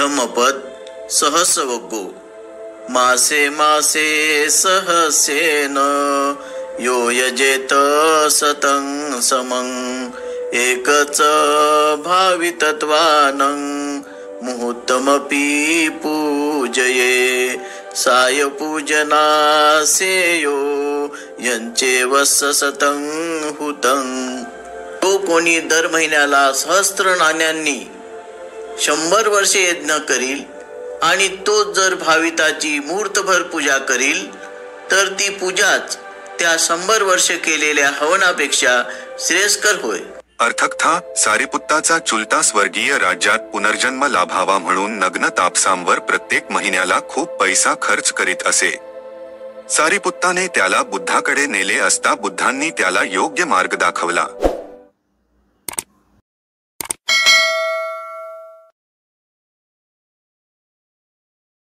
धम्मपद सहस्रवग्गो मासे मासे सहस्येन यो यजेत सतं समं एकच भावितत्वानं मुहूर्तमपि पूजये साय पूजनासेयो यंचे वस सतं हुतं। तो कोणी दर महिन्याला सहस्त्र नाण्यांनी 100 वर्षे यज्ञ करील आणि तो जर भाविताची मूर्तभर पूजा करील तर ती पूजाच त्या 100 वर्ष केलेल्या हवनापेक्षा श्रेयस्कर होय। अर्थकथा सारिपुत्ताचा चुलता स्वर्गीय राज्यात पुनर्जन्म लाभावा म्हणून नग्न तापसांवर प्रत्येक महिन्याला खूप पैसा खर्च करीत असे। सारिपुत्ताने त्याला बुद्धाकडे नेले असता बुद्धांनी त्याला योग्य मार्ग दाखवला।